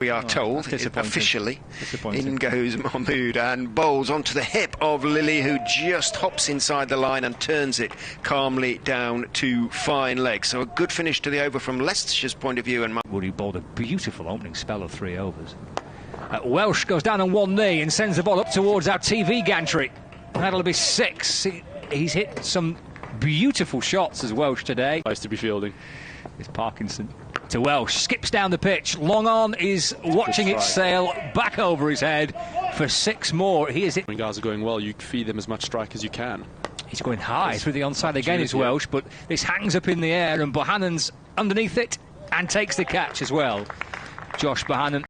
We are told, officially. In goes Mahmood and bowls onto the hip of Lilly, who just hops inside the line and turns it calmly down to fine leg. So a good finish to the over from Leicestershire's point of view. And Woody bowled a beautiful opening spell of 3 overs. Welsh goes down on one knee and sends the ball up towards our TV gantry. That'll be 6. He's hit some beautiful shots as Welsh today. Nice to be fielding. It's Parkinson to Welsh, skips down the pitch. Long on is watching it sail back over his head for 6 more. He is it. When guys are going well, you feed them as much strike as you can. He's going high through the onside again, is Welsh, but this hangs up in the air and Bohannon's underneath it and takes the catch as well. Josh Bohannon.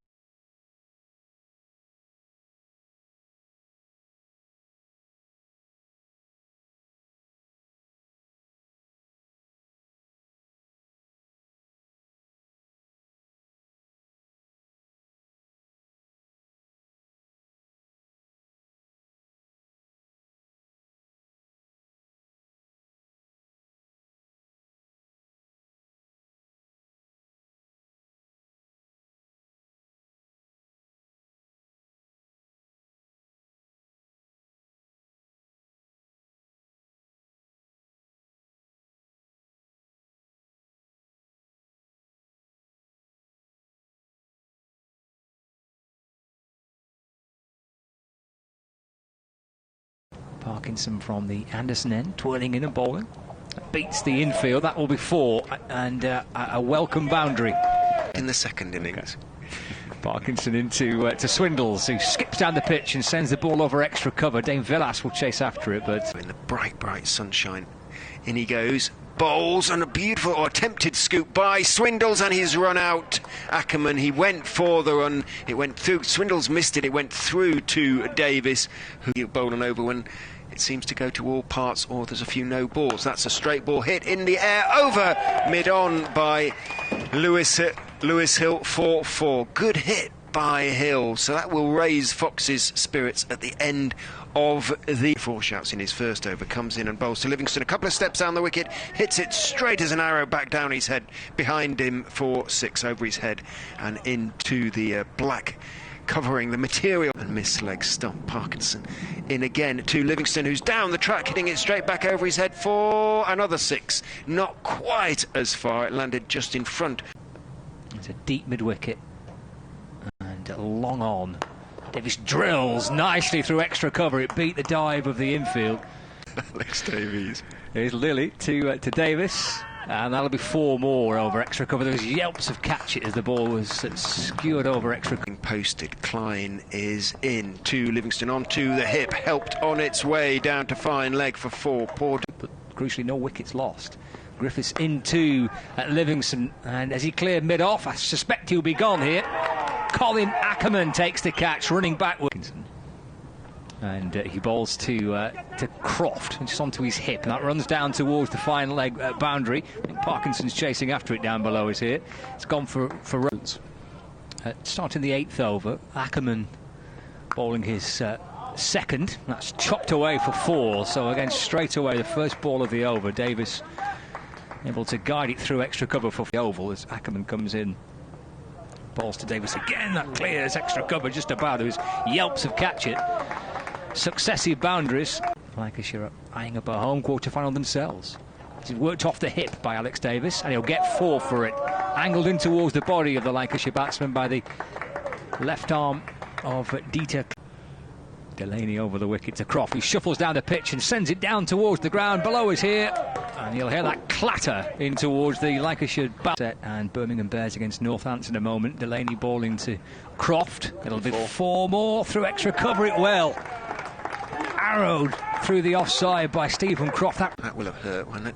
Parkinson from the Anderson end, twirling in and bowling. Beats the infield, that will be 4, and a welcome boundary. In the second innings. Parkinson into to Swindles, who skips down the pitch and sends the ball over extra cover. Dane Villas will chase after it, but... In the bright sunshine, in he goes. Bowls and a beautiful or attempted scoop by Swindles, and he's run out. Ackerman, he went for the run, it went through, Swindles missed it, it went through to Davis, who bowled an over when it seems to go to all parts, or there's a few no balls. That's a straight ball hit in the air, over mid-on by Lewis Hill for 4. Good hit by Hill, so that will raise Fox's spirits at the end of the 4 shouts in his first over. Comes in and bowls to Livingston, a couple of steps down the wicket, hits it straight as an arrow back down his head, behind him for 6, over his head and into the black covering the material, and miss leg stump. Parkinson in again to Livingston, who's down the track, hitting it straight back over his head for another 6. Not quite as far, it landed just in front. It's a deep mid-wicket and long on. Davis drills nicely through extra cover. It beat the dive of the infield. Alex Davies. Here's Lilly to Davis, and that'll be 4 more over extra cover. There was yelps of catch it as the ball was skewered over extra cover. Posted. Klein is in to Livingston, onto the hip, helped on its way down to fine leg for 4. Poor, but crucially no wickets lost. Griffiths into Livingston, and as he cleared mid-off, I suspect he'll be gone here. Colin Ackerman takes the catch, running backwards. And he bowls to Croft, just onto his hip, and that runs down towards the fine leg boundary. I think Parkinson's chasing after it down below us here. It's gone for runs. Starting the 8th over, Ackerman bowling his second. That's chopped away for 4. So again, straight away, the first ball of the over. Davis able to guide it through extra cover for the oval as Ackerman comes in. Balls to Davis again, that clears extra cover just about. There was yelps of catch it. Successive boundaries. Lancashire are eyeing up a home quarter-final themselves. It's worked off the hip by Alex Davis, and he'll get 4 for it. Angled in towards the body of the Lancashire batsman by the left arm of Dieter. Delaney over the wicket to Croft. He shuffles down the pitch and sends it down towards the ground. Below is here, and you'll hear that clatter in towards the Lancashire bat. And Birmingham Bears against Northampton in a moment. Delaney bowling to Croft. It'll be 4 more through extra cover. It well. Arrowed through the offside by Stephen Croft. That will have hurt, won't it?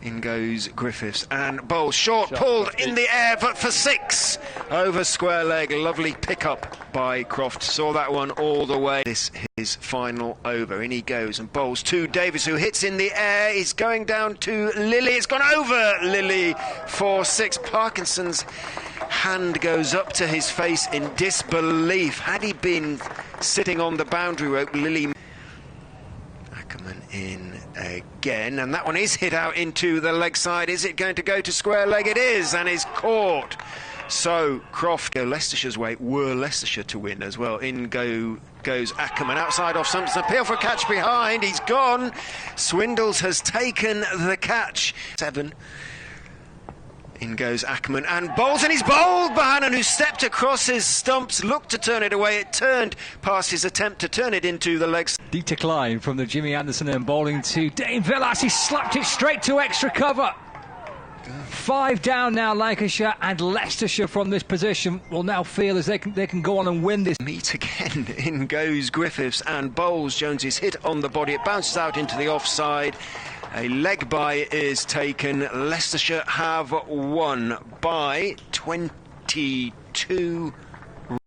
In goes Griffiths and bowls short, pulled in the air, but for 6 over square leg. Lovely pickup by Croft. Saw that one all the way. This is final over. In he goes and bowls to Davis, who hits in the air. He's going down to Lilly. It's gone over Lilly for 6. Parkinson's hand goes up to his face in disbelief. Had he been sitting on the boundary rope, Lilly... Ackerman in again, and that one is hit out into the leg side. Is it going to go to square leg? It is, and is caught So Croft go Leicestershire's way, were Leicestershire to win as well. In goes Ackerman, outside off Simpson, appeal for a catch behind, he's gone. Swindles has taken the catch. 7. In goes Ackerman and bowls, and he's bowled Bohannon, who stepped across his stumps, looked to turn it away. It turned past his attempt to turn it into the legs. Deep decline from the Jimmy Anderson and bowling to Dane Villas. He slapped it straight to extra cover. 5 down now, Lancashire, and Leicestershire from this position will now feel as they can go on and win this. Meet again. In goes Griffiths and bowls. Jones is hit on the body. It bounces out into the offside. A leg bye is taken. Leicestershire have won by 22